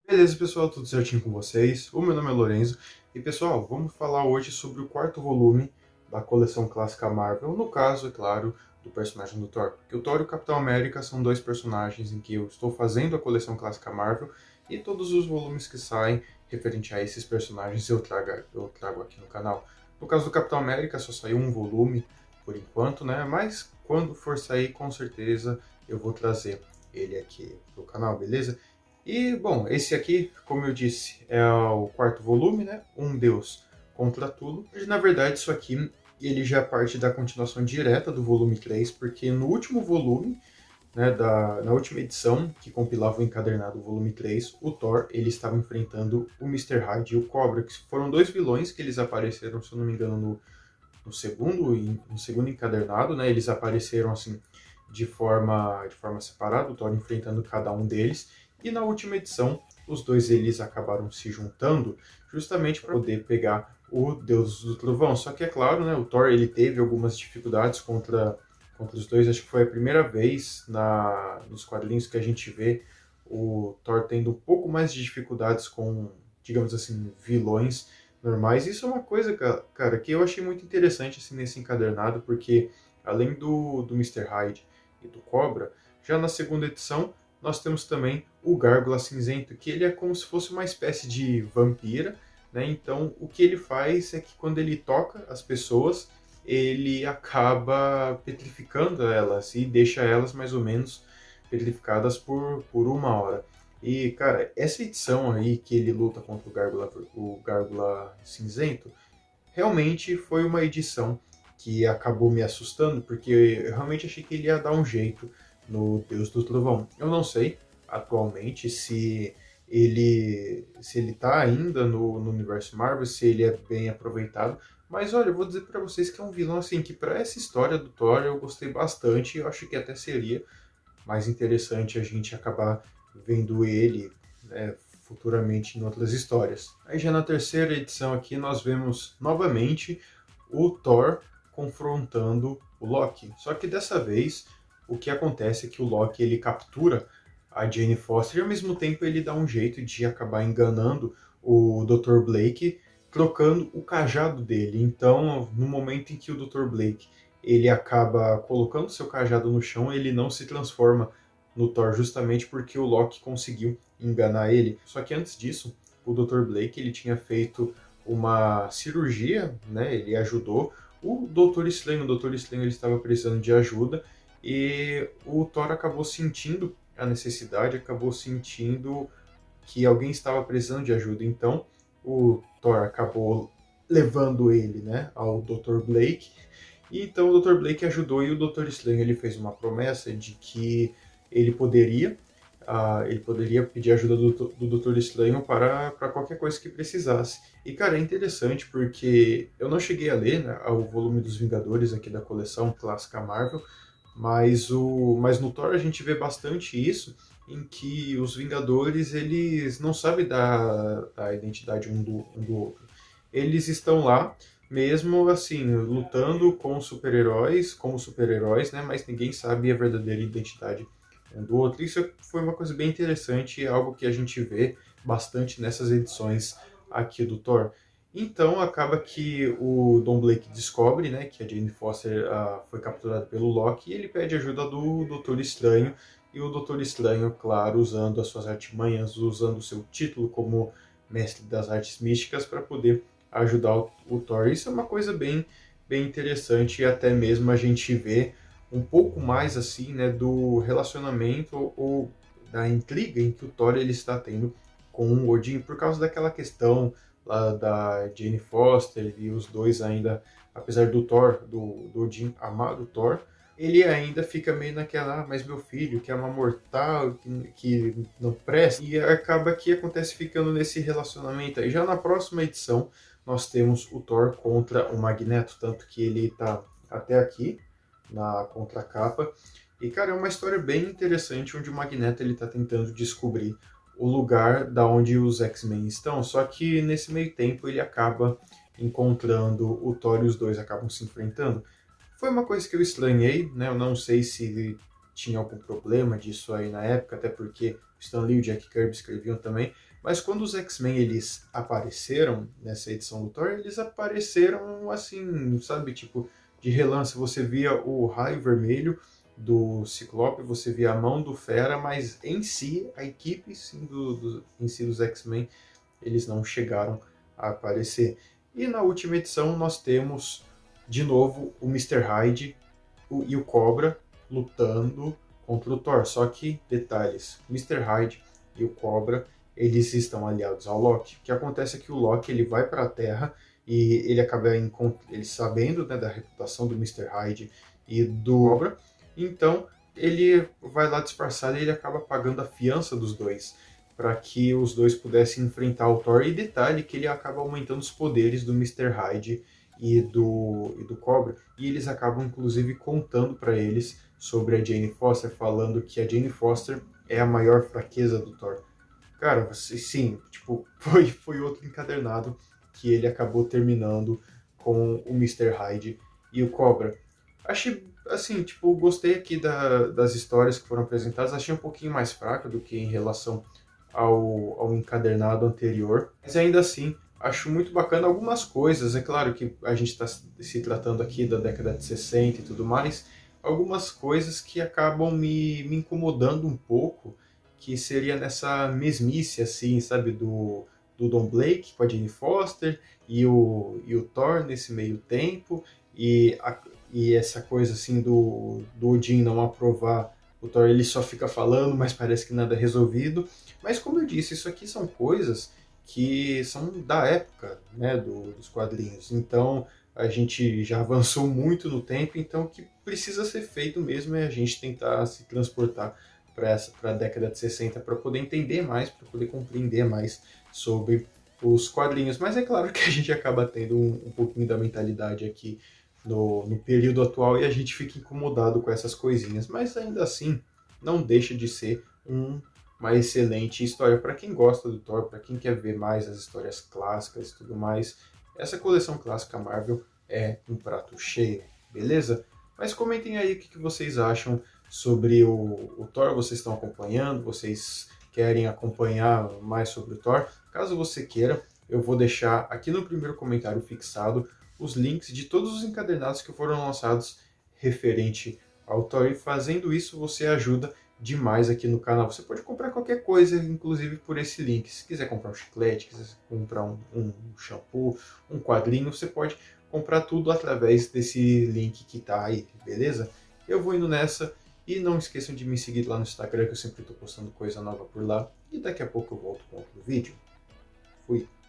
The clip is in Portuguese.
Beleza, pessoal, tudo certinho com vocês? O meu nome é Lorenzo e, pessoal, vamos falar hoje sobre o quarto volume da coleção clássica Marvel, no caso, é claro, do personagem do Thor. Porque o Thor e o Capitão América são dois personagens em que eu estou fazendo a coleção clássica Marvel e todos os volumes que saem referente a esses personagens eu trago aqui no canal. No caso do Capitão América, só saiu um volume por enquanto, né? Mas quando for sair, com certeza eu vou trazer ele aqui pro canal, beleza? E, bom, esse aqui, como eu disse, é o quarto volume, né? Um Deus contra tudo. E, na verdade, isso aqui ele já parte da continuação direta do volume 3, porque no último volume, né, na última edição, que compilava o encadernado volume 3, o Thor ele estava enfrentando o Mr. Hyde e o Cobra, que foram dois vilões que eles apareceram, se eu não me engano, no segundo encadernado, né? Eles apareceram assim de forma separada, o Thor enfrentando cada um deles. E na última edição, os dois eles acabaram se juntando justamente para poder pegar o Deus do Trovão. Só que é claro, né, o Thor ele teve algumas dificuldades contra os dois. Acho que foi a primeira vez nos quadrinhos que a gente vê o Thor tendo um pouco mais de dificuldades com, digamos assim, vilões normais. Isso é uma coisa, cara, que eu achei muito interessante assim, nesse encadernado, porque além do Mr. Hyde e do Cobra, já na segunda edição nós temos também o Gárgula Cinzento, que ele é como se fosse uma espécie de vampira, né? Então o que ele faz é que quando ele toca as pessoas, ele acaba petrificando elas e deixa elas mais ou menos petrificadas por uma hora. E, cara, essa edição aí que ele luta contra o Gárgula Cinzento, realmente foi uma edição que acabou me assustando, porque eu realmente achei que ele ia dar um jeito no Deus do Trovão. Eu não sei atualmente se ele tá ainda no universo Marvel, se ele é bem aproveitado, mas olha, eu vou dizer para vocês que é um vilão assim que para essa história do Thor eu gostei bastante, eu acho que até seria mais interessante a gente acabar vendo ele, né, futuramente em outras histórias. Aí já na terceira edição aqui nós vemos novamente o Thor confrontando o Loki. Só que dessa vez o que acontece é que o Loki ele captura a Jane Foster e ao mesmo tempo ele dá um jeito de acabar enganando o Dr. Blake trocando o cajado dele. Então, no momento em que o Dr. Blake ele acaba colocando seu cajado no chão, ele não se transforma no Thor justamente porque o Loki conseguiu enganar ele. Só que antes disso, o Dr. Blake ele tinha feito uma cirurgia, né? Ele ajudou o Doutor Estranho. O Doutor Estranho ele estava precisando de ajuda e o Thor acabou sentindo a necessidade, acabou sentindo que alguém estava precisando de ajuda. Então, o Thor acabou levando ele, né, ao Dr. Blake. E então o Dr. Blake ajudou e o Dr. Estranho ele fez uma promessa de que ele poderia ele poderia pedir ajuda do Doutor Estranho para qualquer coisa que precisasse. E, cara, é interessante porque eu não cheguei a ler, né, o volume dos Vingadores aqui da coleção clássica Marvel, mas no Thor a gente vê bastante isso, em que os Vingadores eles não sabem da identidade um do outro. Eles estão lá, mesmo assim, lutando com super-heróis, como super-heróis, né? Mas ninguém sabe a verdadeira identidade um do outro. Isso foi uma coisa bem interessante e algo que a gente vê bastante nessas edições aqui do Thor. Então acaba que o Don Blake descobre, né, que a Jane Foster foi capturada pelo Loki e ele pede ajuda do Doutor Estranho. E o Doutor Estranho, claro, usando as suas artimanhas, usando o seu título como mestre das artes místicas para poder ajudar o Thor. Isso é uma coisa bem interessante e até mesmo a gente vê um pouco mais assim, né, do relacionamento ou da intriga em que o Thor ele está tendo com o Odin por causa daquela questão lá da Jane Foster e os dois ainda, apesar do Thor, do Odin amar o Thor, ele ainda fica meio naquela, mas meu filho, que é uma mortal, que não presta, e acaba que acontece ficando nesse relacionamento aí. Já na próxima edição, nós temos o Thor contra o Magneto, tanto que ele tá até aqui, na contracapa. E, cara, é uma história bem interessante, onde o Magneto ele tá tentando descobrir o lugar da onde os X-Men estão, só que nesse meio tempo ele acaba encontrando o Thor e os dois acabam se enfrentando. Foi uma coisa que eu estranhei, né? Eu não sei se tinha algum problema disso aí na época, até porque o Stan Lee e o Jack Kirby escreviam também, Mas quando os X-Men eles apareceram nessa edição do Thor, eles apareceram assim, sabe, tipo, de relance. Você via o raio vermelho do Ciclope, você via a mão do Fera, mas em si, a equipe sim, em si dos X-Men, eles não chegaram a aparecer. E na última edição nós temos de novo o Mr. Hyde e o Cobra lutando contra o Thor. Só que, detalhes, o Mr. Hyde e o Cobra, eles estão aliados ao Loki. O que acontece é que o Loki ele vai para a Terra e ele acaba ele sabendo, né, da reputação do Mr. Hyde e do Cobra, então ele vai lá disfarçado e ele acaba pagando a fiança dos dois para que os dois pudessem enfrentar o Thor. E detalhe que ele acaba aumentando os poderes do Mr. Hyde e do Cobra, e eles acabam inclusive contando para eles sobre a Jane Foster, falando que a Jane Foster é a maior fraqueza do Thor. Cara, sim, tipo, foi outro encadernado que ele acabou terminando com o Mr. Hyde e o Cobra. Achei, assim, tipo, gostei aqui das histórias que foram apresentadas, achei um pouquinho mais fraca do que em relação ao encadernado anterior, mas ainda assim, acho muito bacana algumas coisas. É claro que a gente está se tratando aqui da década de 60 e tudo mais, algumas coisas que acabam me incomodando um pouco, que seria nessa mesmice, assim, sabe, do Don Blake com a Jane Foster e o Thor nesse meio tempo, e, e essa coisa, assim, do Odin não aprovar o Thor, ele só fica falando, mas parece que nada é resolvido. Mas como eu disse, isso aqui são coisas que são da época, né, dos quadrinhos. Então a gente já avançou muito no tempo, então o que precisa ser feito mesmo é a gente tentar se transportar para a década de 60 para poder entender mais, para poder compreender mais sobre os quadrinhos. Mas é claro que a gente acaba tendo um pouquinho da mentalidade aqui no período atual e a gente fica incomodado com essas coisinhas. Mas ainda assim, não deixa de ser uma excelente história para quem gosta do Thor, para quem quer ver mais as histórias clássicas e tudo mais. Essa coleção clássica Marvel é um prato cheio, beleza? Mas comentem aí o que vocês acham sobre o Thor. Vocês estão acompanhando? Vocês querem acompanhar mais sobre o Thor? Caso você queira, eu vou deixar aqui no primeiro comentário fixado os links de todos os encadernados que foram lançados referente ao Thor. E fazendo isso, você ajuda demais aqui no canal. Você pode comprar qualquer coisa, inclusive por esse link. Se quiser comprar um chiclete, quiser comprar um shampoo, um quadrinho, você pode comprar tudo através desse link que está aí, beleza? Eu vou indo nessa e não esqueçam de me seguir lá no Instagram, que eu sempre estou postando coisa nova por lá. E daqui a pouco eu volto com outro vídeo. Fui!